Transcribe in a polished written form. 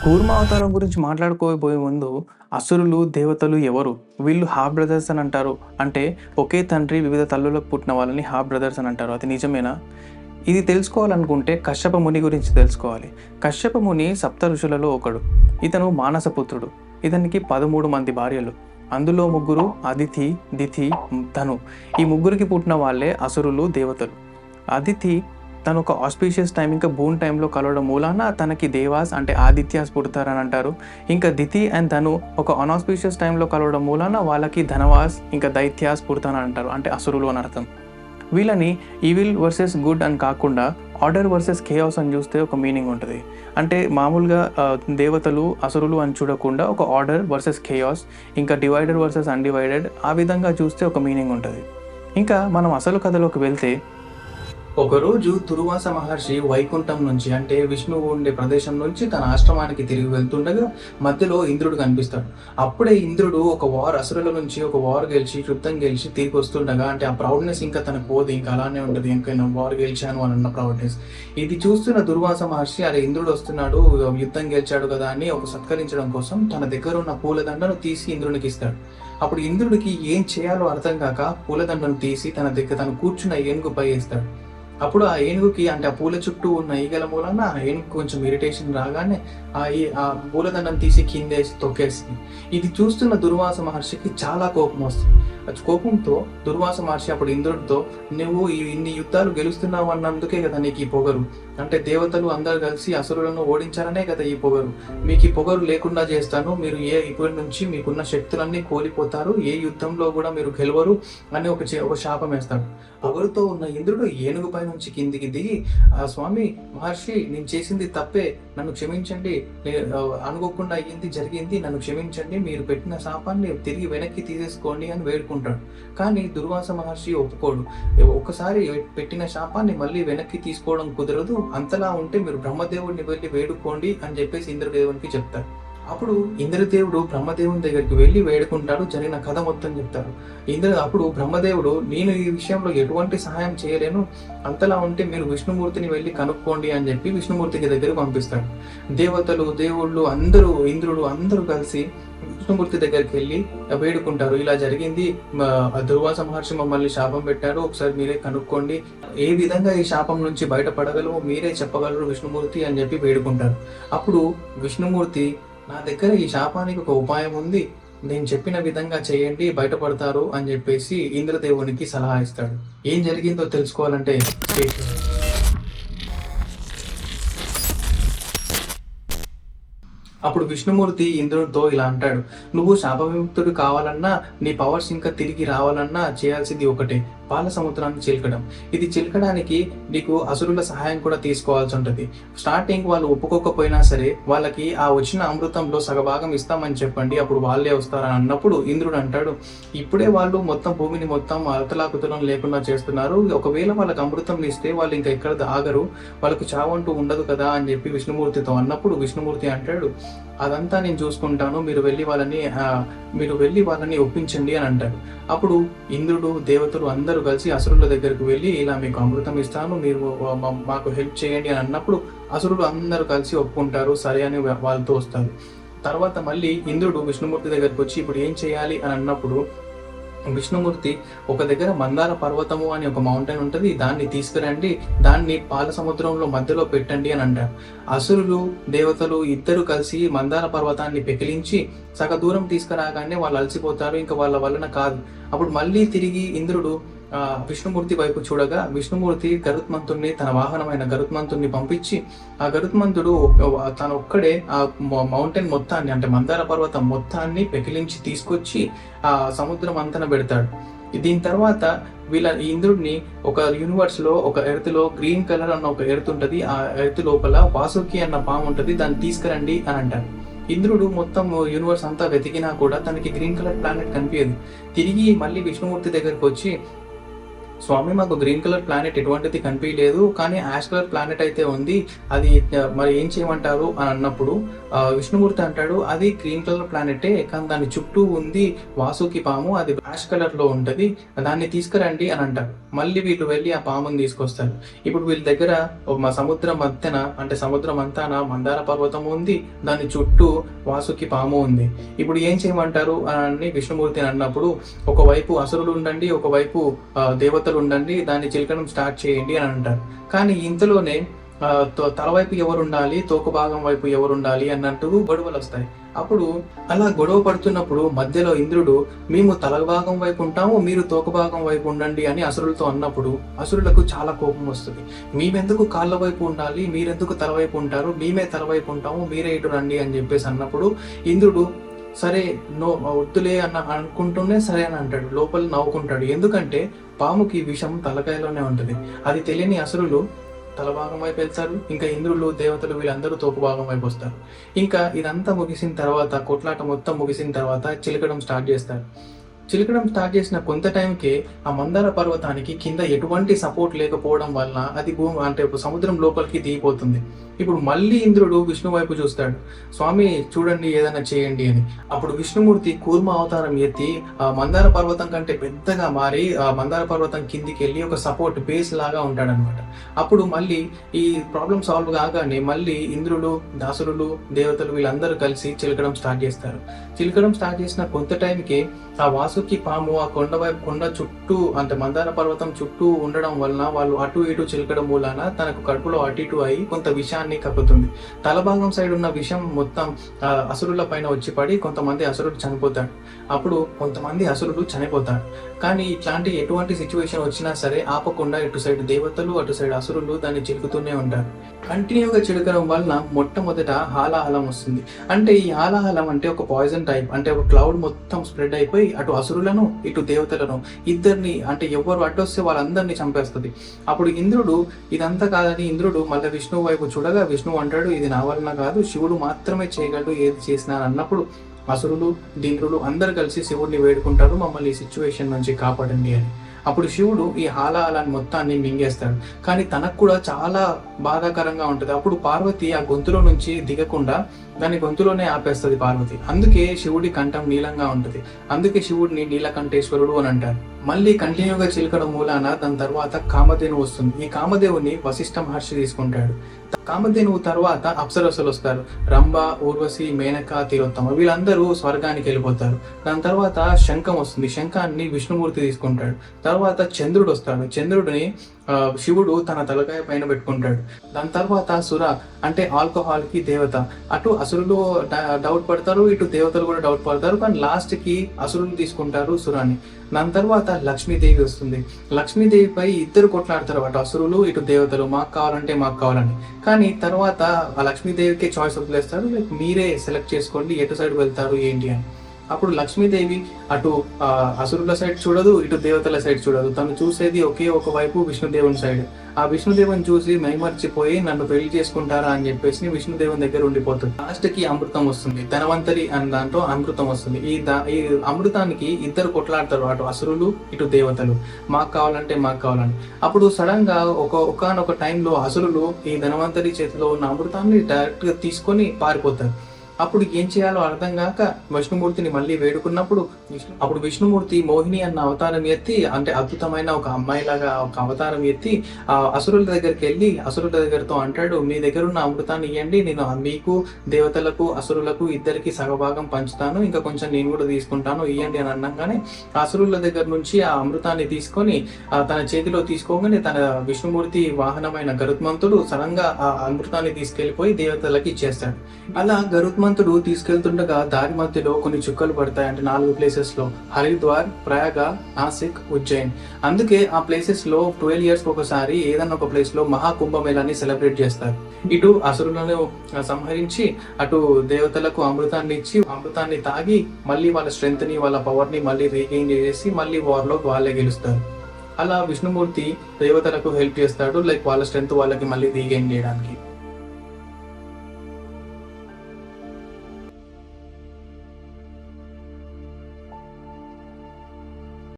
కూర్మ అవతారం గురించి మాట్లాడుకోబోయే ముందు అసురులు, దేవతలు ఎవరు? వీళ్ళు హాఫ్ బ్రదర్స్ అని అంటారు. అంటే ఒకే తండ్రి వివిధ తల్లులకు పుట్టిన వాళ్ళని హాఫ్ బ్రదర్స్ అని అంటారు. అది నిజమేనా? ఇది తెలుసుకోవాలనుకుంటే కశ్యప ముని గురించి తెలుసుకోవాలి. కశ్యప ముని సప్త ఋషులలో ఒకడు. ఇతను మానసపుత్రుడు. ఇతనికి 13 మంది భార్యలు. అందులో ముగ్గురు అదితి, దితి, ధను. ఈ ముగ్గురికి పుట్టిన వాళ్ళే అసురులు, దేవతలు. అదితి తను ఒక ఆస్పీషియస్ టైం ఇంకా బూన్ టైంలో కలవడం మూలాన తనకి దేవాస్ అంటే ఆదిత్యాస్ పుడతారని అంటారు. ఇంకా దితి అండ్ ధను ఒక అన్ఆస్పీషియస్ టైంలో కలవడం మూలాన వాళ్ళకి ధనవాస్ ఇంకా దైత్యాస్ పుడతారని అంటారు. అంటే అసురులు అని అర్థం. వీళ్ళని ఈవిల్ వర్సెస్ గుడ్ అని కాకుండా ఆర్డర్ వర్సెస్ కేయాస్ అని చూస్తే ఒక మీనింగ్ ఉంటుంది. అంటే మామూలుగా దేవతలు అసురులు అని చూడకుండా ఒక ఆర్డర్ వర్సెస్ కేయాస్, ఇంకా డివైడెడ్ వర్సెస్ అన్డివైడెడ్, ఆ విధంగా చూస్తే ఒక మీనింగ్ ఉంటుంది. ఇంకా మనం అసలు కథలోకి వెళ్తే, ఒకరోజు దుర్వాస మహర్షి వైకుంఠం నుంచి అంటే విష్ణువు ఉండే ప్రదేశం నుంచి తన ఆశ్రమానికి తిరిగి వెళ్తుండగా మధ్యలో ఇంద్రుడు కనిపిస్తాడు. అప్పుడే ఇంద్రుడు అసురుల నుంచి ఒక వార్ గెలిచి యుద్ధం గెలిచి తిరిగి వస్తుండగా అంటే ఆ ప్రౌడ్నెస్ ఇంకా తనకు పోదు, ఇంకా అలానే ఉంటుంది. ఇంకా నేను వార్ గెలిచాను అని అన్న ప్రౌడ్నెస్ ఇది చూస్తున్న దుర్వాస మహర్షి అరే ఇంద్రుడు వస్తున్నాడు, యుద్ధం గెలిచాడు కదా అని ఒక సత్కరించడం కోసం తన దగ్గర ఉన్న పూలదండను తీసి ఇంద్రునికి ఇస్తాడు. అప్పుడు ఇంద్రుడికి ఏం చేయాలో అర్థం కాక పూలదండను తీసి తన దగ్గర తను కూర్చున్న ఏనుగుపై వేస్తాడు. అప్పుడు ఆ ఏనుగుకి అంటే ఆ పూల చుట్టూ ఉన్న ఈగల మూలన ఆ ఏనుగు కొంచెం ఇరిటేషన్ రాగానే ఆ పూలదండం తీసి కిందేసి తొక్కేస్తుంది. ఇది చూస్తున్న దుర్వాస మహర్షికి చాలా కోపం వస్తుంది. కోపంతో దుర్వాస మహర్షి అప్పుడు ఇంద్రుడితో, నువ్వు ఇన్ని యుద్ధాలు గెలుస్తున్నావు అన్నందుకే కదా నీకు ఈ పొగరు, అంటే దేవతలు అందరు కలిసి అసురులను ఓడించారనే కదా ఈ పొగరు, మీకు ఈ పొగరు లేకుండా చేస్తాను, మీరు ఇప్పటి నుంచి మీకున్న శక్తులన్నీ కోల్పోతారు, ఏ యుద్ధంలో కూడా మీరు గెలవరు అని ఒక శాపం వేస్తాడు. పొగరుతో ఉన్న ఇంద్రుడు ఏనుగుపై నుంచి కిందికి దిగి, ఆ స్వామి మహర్షి నేను చేసింది తప్పే, నన్ను క్షమించండి, అనుకోకుండా అయ్యింది జరిగింది, నన్ను క్షమించండి, మీరు పెట్టిన శాపాన్ని తిరిగి వెనక్కి తీసేసుకోండి అని వేడుకుంటాడు. కానీ దుర్వాస మహర్షి ఒప్పుకోడు. ఒకసారి పెట్టిన శాపాన్ని మళ్ళీ వెనక్కి తీసుకోవడం కుదరదు, అంతలా ఉంటే మీరు బ్రహ్మదేవుడిని వెళ్ళి వేడుకోండి అని చెప్పేసి ఇంద్రదేవునికి చెప్తారు. అప్పుడు ఇంద్రదేవుడు బ్రహ్మదేవుని దగ్గరికి వెళ్ళి వేడుకుంటాడు, జరిగిన కథ మొత్తం చెప్తారు. అప్పుడు బ్రహ్మదేవుడు, నేను ఈ విషయంలో ఎటువంటి సహాయం చేయలేను, అంతలా ఉంటే మీరు విష్ణుమూర్తిని వెళ్ళి కనుక్కోండి అని చెప్పి విష్ణుమూర్తికి దగ్గర పంపిస్తాడు. దేవతలు, దేవుళ్ళు అందరూ, ఇంద్రుడు అందరూ కలిసి విష్ణుమూర్తి దగ్గరికి వెళ్ళి వేడుకుంటారు. ఇలా జరిగింది, దుర్వాస మహర్షి మమ్మల్ని శాపం పెట్టారు, ఒకసారి మీరే కనుక్కోండి, ఏ విధంగా ఈ శాపం నుంచి బయటపడగలమో మీరే చెప్పగలరు విష్ణుమూర్తి అని చెప్పి వేడుకుంటారు. అప్పుడు విష్ణుమూర్తి, నా దగ్గర ఈ శాపానికి ఒక ఉపాయం ఉంది, నేను చెప్పిన విధంగా చేయండి బయటపడతారు అని చెప్పేసి ఇంద్రదేవునికి సలహా ఇస్తాడు. ఏం జరిగిందో తెలుసుకోవాలంటే అప్పుడు విష్ణుమూర్తి ఇంద్రుడితో ఇలా అంటాడు, నువ్వు శాప విముక్తుడు కావాలన్నా, నీ పవర్స్ ఇంకా తిరిగి రావాలన్నా చేయాల్సింది ఒకటే, పాల సముద్రాన్ని చిలకడం. ఇది చిలకడానికి నీకు అసురుల సహాయం కూడా తీసుకోవాల్సి ఉంటుంది. స్టార్టింగ్ వాళ్ళు ఒప్పుకోకపోయినా సరే వాళ్ళకి ఆ వచ్చిన అమృతంలో సగభాగం ఇస్తామని చెప్పండి, అప్పుడు వాళ్ళే వస్తారని అన్నప్పుడు ఇంద్రుడు అంటాడు, ఇప్పుడే వాళ్ళు మొత్తం భూమిని మొత్తం అతలాకుతలం లేకుండా చేస్తున్నారు, ఒకవేళ వాళ్ళకి అమృతం ఇస్తే వాళ్ళు ఇంకా ఎక్కడ ఆగరు, వాళ్ళకు చావంటూ ఉండదు కదా అని చెప్పి విష్ణుమూర్తితో అన్నప్పుడు విష్ణుమూర్తి అంటాడు, అదంతా నేను చూసుకుంటాను, మీరు వెళ్ళి వాళ్ళని ఒప్పించండి అని అంటాడు. అప్పుడు ఇంద్రుడు, దేవతలు అందరూ కలిసి అసురుల దగ్గరకు వెళ్ళి, ఇలా మీకు అమృతం ఇస్తాను, మీరు మాకు హెల్ప్ చేయండి అని అన్నప్పుడు అసురులు అందరూ కలిసి ఒప్పుకుంటారు, సరే అని వాళ్ళతో వస్తారు. తర్వాత మళ్ళీ ఇంద్రుడు విష్ణుమూర్తి దగ్గరకు వచ్చి ఇప్పుడు ఏం చేయాలి అని అన్నప్పుడు విష్ణుమూర్తి ఒక దగ్గర మందార పర్వతము అని ఒక మౌంటైన్ ఉంటుంది, దాన్ని తీసుకురండి, దాన్ని పాల సముద్రంలో మధ్యలో పెట్టండి అని అంటారు. అసురులు, దేవతలు ఇద్దరు కలిసి మందార పర్వతాన్ని పెకిలించి సగ దూరం తీసుకురాగానే వాళ్ళు అలసిపోతారు, ఇంకా వాళ్ళ వలన కాదు. అప్పుడు మళ్ళీ తిరిగి ఇంద్రుడు విష్ణుమూర్తి వైపు చూడగా విష్ణుమూర్తి గరుత్మంతుడిని, తన వాహనమైన గరుత్మంతుడిని పంపించి ఆ గరుత్మంతుడు తను ఒక్కడే ఆ మౌంటైన్ మొత్తాన్ని అంటే మందార పర్వతం మొత్తాన్ని పెకిలించి తీసుకొచ్చి ఆ సముద్రం అంతన పెడతాడు. దీని తర్వాత ఇంద్రుడిని ఒక యూనివర్స్ లో ఒక ఎర్త్ లో గ్రీన్ కలర్ అన్న ఒక ఎర్త్ ఉంటది, ఆ ఎర్త్ లోపల వాసుకి అన్న పాము ఉంటది, దాన్ని తీసుకురండి అని అంటారు. ఇంద్రుడు మొత్తం యూనివర్స్ అంతా వెతికినా కూడా తనకి గ్రీన్ కలర్ ప్లానెట్ కనిపించదు. తిరిగి మళ్ళీ విష్ణుమూర్తి దగ్గరకు వచ్చి స్వామి మాకు గ్రీన్ కలర్ ప్లానెట్ ఎటువంటిది కనిపించలేదు, కానీ యాష్ కలర్ ప్లానెట్ అయితే ఉంది, అది మరి ఏం చేయమంటారు అని అన్నప్పుడు విష్ణుమూర్తి అంటాడు, అది గ్రీన్ కలర్ ప్లానెటే, కానీ దాని చుట్టూ ఉంది వాసుకి పాము, అది యాష్ కలర్ లో ఉంటది, దాన్ని తీసుకురండి అని అంటారు. మళ్ళీ వీళ్ళు వెళ్ళి ఆ పాముని తీసుకొస్తారు. ఇప్పుడు వీళ్ళ దగ్గర సముద్రం మధ్యన, అంటే సముద్రం అంతాన మందార పర్వతం ఉంది, దాని చుట్టూ వాసుకి పాము ఉంది. ఇప్పుడు ఏం చేయమంటారు అని విష్ణుమూర్తి అన్నప్పుడు, ఒకవైపు అసురులు ఉండండి, ఒకవైపు దేవతలు ఉండండి, దాన్ని చిలకడం స్టార్ట్ చేయండి అని అంటారు. కానీ ఇంతలోనే తల వైపు ఎవరు ఉండాలి, తోక భాగం వైపు ఎవరు ఉండాలి అన్నట్టు గొడవలు వస్తాయి. అప్పుడు అలా గొడవ పడుతున్నప్పుడు మధ్యలో ఇంద్రుడు, మేము తల భాగం వైపు ఉంటాము, మీరు తోక భాగం వైపు ఉండండి అని అసురులతో అన్నప్పుడు అసురులకు చాలా కోపం వస్తుంది. మేమెందుకు కాళ్ళ వైపు ఉండాలి, మీరెందుకు తల వైపు ఉంటారు, మేమే తల వైపు ఉంటాము, మీరే ఇటు రండి అని చెప్పేసి అన్నప్పుడు ఇంద్రుడు సరే వద్దులే అనుకుంటూనే సరే అని అంటాడు. లోపల నవ్వుకుంటాడు. ఎందుకంటే పాముకి విషం తలకాయలోనే ఉంటుంది. అది తెలియని అసురులు తల భాగం వైపు వెళ్తారు, ఇంకా ఇంద్రులు దేవతలు వీళ్ళందరూ తోపు భాగం వైపు వస్తారు. ఇంకా ఇదంతా ముగిసిన తర్వాత, కొట్లాట మొత్తం ముగిసిన తర్వాత చిలకడం స్టార్ట్ చేస్తారు. చిలకడం స్టార్ట్ చేసిన కొంత టైంకే ఆ మందార పర్వతానికి కింద ఎటువంటి సపోర్ట్ లేకపోవడం వలన అది అంటే సముద్రం లోపలికి దిగిపోతుంది. ఇప్పుడు మళ్ళీ ఇంద్రుడు విష్ణు వైపు చూస్తాడు, స్వామి చూడండి ఏదైనా చేయండి అని. అప్పుడు విష్ణుమూర్తి కూర్మ అవతారం ఎత్తి ఆ మందార పర్వతం కంటే పెద్దగా మారి ఆ మందార పర్వతం కిందికి వెళ్ళి ఒక సపోర్ట్ బేస్ లాగా ఉంటాడనమాట. అప్పుడు మళ్ళీ ఈ ప్రాబ్లం సాల్వ్ కాగానే మళ్ళీ ఇంద్రుడు, దాసురులు, దేవతలు వీళ్ళందరూ కలిసి చిలకడం స్టార్ట్ చేస్తారు. చిలకడం స్టార్ట్ చేసిన కొంత టైంకి ఆ వాసుకి పాము ఆ కొండ చుట్టూ, అంటే మందార పర్వతం చుట్టూ ఉండడం వలన వాళ్ళు అటు ఇటు చిలకడం మూలాన తనకు కడుపులో అటు ఇటు అయి కొంత విషాన్ని కక్కుతుంది. తలభాగం సైడ్ ఉన్న విషం మొత్తం అసురుల పైన వచ్చి పడి కొంతమంది అసురులు చనిపోతాడు. అప్పుడు కొంతమంది అసురులు చనిపోతారు. కానీ ఇట్లాంటి ఎటువంటి సిచ్యువేషన్ వచ్చినా సరే ఆపకుండా ఇటు సైడ్ దేవతలు, అటు సైడ్ అసురులు దాన్ని చిలుకుతూనే ఉంటారు. కంటిన్యూగా చిలకడం వలన మొట్టమొదట హాలాహలం వస్తుంది. అంటే ఈ హాలాహలం అంటే ఒక పాయిజన్ టైప్, అంటే ఒక క్లౌడ్ మొత్తం స్ప్రెడ్ అయిపోయి అటు అసురులను ఇటు దేవతలను ఇద్దరిని, అంటే ఎవరు అడ్డొస్తే వాళ్ళందరినీ చంపేస్తుంది. అప్పుడు ఇంద్రుడు ఇదంతా కాదని ఇంద్రుడు మళ్ళీ విష్ణువు వైపు చూడగా విష్ణువు అంటాడు, ఇది నా వలన కాదు, శివుడు మాత్రమే చేయగలడు ఏది చేసినా అన్నప్పుడు అసురులు, ఇంద్రులు అందరు కలిసి శివుడిని వేడుకుంటారు, మమ్మల్ని ఈ సిచ్యువేషన్ నుంచి కాపాడండి అని. అప్పుడు శివుడు ఈ హాలాహలాన్ని మొత్తాన్ని మింగేస్తాడు. కానీ తనకు కూడా చాలా బాధాకరంగా ఉంటుంది. అప్పుడు పార్వతి ఆ గొంతులో నుంచి దిగకుండా దాని గొంతులోనే ఆపేస్తుంది పార్వతి. అందుకే శివుడి కంఠం నీలంగా ఉంటుంది. అందుకే శివుడిని నీలకంఠేశ్వరుడు అని అంటారు. మళ్ళీ కంటిన్యూగా చిలకడం మూలాన దాని తర్వాత కామధేను వస్తుంది. ఈ కామదేవుని వశిష్ఠ మహర్షి తీసుకుంటాడు. కామధేనువు తర్వాత అప్సరసులు వస్తారు. రంభ, ఊర్వశి, మేనక, తిలోత్తమ వీళ్ళందరూ స్వర్గానికి వెళ్ళిపోతారు. దాని తర్వాత శంఖం వస్తుంది. శంఖాన్ని విష్ణుమూర్తి తీసుకుంటాడు. తర్వాత చంద్రుడు వస్తాడు. చంద్రుడిని శివుడు తన తలకాయ పైన పెట్టుకుంటాడు. దాని తర్వాత సుర, అంటే ఆల్కహాల్ కి దేవత. అటు అసురులు డౌట్ పడతారు, ఇటు దేవతలు కూడా డౌట్ పడతారు. కానీ లాస్ట్ కి అసురులు తీసుకుంటారు సురాన్ని. దాని తర్వాత లక్ష్మీదేవి వస్తుంది. లక్ష్మీదేవిపై ఇద్దరు కొట్లాడతారు, అటు అసురులు ఇటు దేవతలు, మాకు కావాలంటే మాకు కావాలని. కానీ తర్వాత ఆ లక్ష్మీదేవికే చాయిస్ వదిలేస్తారు, లైక్ మీరే సెలెక్ట్ చేసుకోండి ఎటు సైడ్ వెళ్తారు ఏంటి అని. అప్పుడు లక్ష్మీదేవి అటు అసురుల సైడ్ చూడదు, ఇటు దేవతల సైడ్ చూడదు. తను చూసేది ఒకే ఒక వైపు విష్ణుదేవుని సైడ్. ఆ విష్ణుదేవుని చూసి మైమర్చిపోయి నన్ను పెళ్లి చేసుకుంటారా అని చెప్పేసి విష్ణుదేవుని దగ్గర ఉండిపోతుంది. లాస్ట్ కి అమృతం వస్తుంది. ధనవంతరి అని దాంట్లో అమృతం వస్తుంది. ఈ అమృతానికి ఇద్దరు కొట్లాడతారు, అటు అసురులు ఇటు దేవతలు, మాకు కావాలంటే మాకు కావాలని. అప్పుడు సడన్ గా ఒకనొక టైంలో అసురులు ఈ ధనవంతరి చేతిలో ఉన్న అమృతాన్ని డైరెక్ట్ గా తీసుకొని పారిపోతారు. అప్పుడు ఏం చేయాలో అర్థం కాక విష్ణుమూర్తిని మళ్ళీ వేడుకున్నప్పుడు అప్పుడు విష్ణుమూర్తి మోహిని అన్న అవతారం ఎత్తి, అంటే అద్భుతమైన ఒక అమ్మాయిలాగా ఒక అవతారం ఎత్తి ఆ అసురుల దగ్గరికి వెళ్ళి అసురుల దగ్గరతో అంటాడు, మీ దగ్గర ఉన్న అమృతాన్ని ఇవ్వండి, నేను మీకు దేవతలకు అసురులకు ఇద్దరికి సగభాగం పంచుతాను, ఇంకా కొంచెం నేను కూడా తీసుకుంటాను, ఇవ్వండి అని అన్నాగానే అసురుల దగ్గర నుంచి ఆ అమృతాన్ని తీసుకొని తన చేతిలో తీసుకోగానే తన విష్ణుమూర్తి వాహనమైన గరుత్మంతుడు సడన్ గా ఆ అమృతాన్ని తీసుకెళ్లిపోయి దేవతలకి ఇచ్చేస్తాడు. అలా గరుత్మంతుడు తీసుకెళ్తుండగా దారి మధ్యలో కొన్ని చుక్కలు పడతాయి. అంటే 4 ప్లేసెస్ లో, హరిద్వార్, ప్రయాగ, నాసిక్, ఉజ్జయిన్. అందుకే ఆ ప్లేసెస్ లో 12 years ఒకసారి ఏదన్నా ఒక ప్లేస్ లో మహాకుంభమేళాన్ని సెలబ్రేట్ చేస్తారు. ఇటు అసురులను సంహరించి అటు దేవతలకు అమృతాన్ని ఇచ్చి అమృతాన్ని తాగి మళ్ళీ వాళ్ళ స్ట్రెంత్ ని, వాళ్ళ పవర్ ని మళ్ళీ రీగెయిన్ చేసి మళ్ళీ వార్ లో వాళ్ళే గెలుస్తారు. అలా విష్ణుమూర్తి దేవతలకు హెల్ప్ చేస్తాడు, లైక్ వాళ్ళ స్ట్రెంత్ వాళ్ళకి మళ్ళీ రీగెయిన్ చేయడానికి.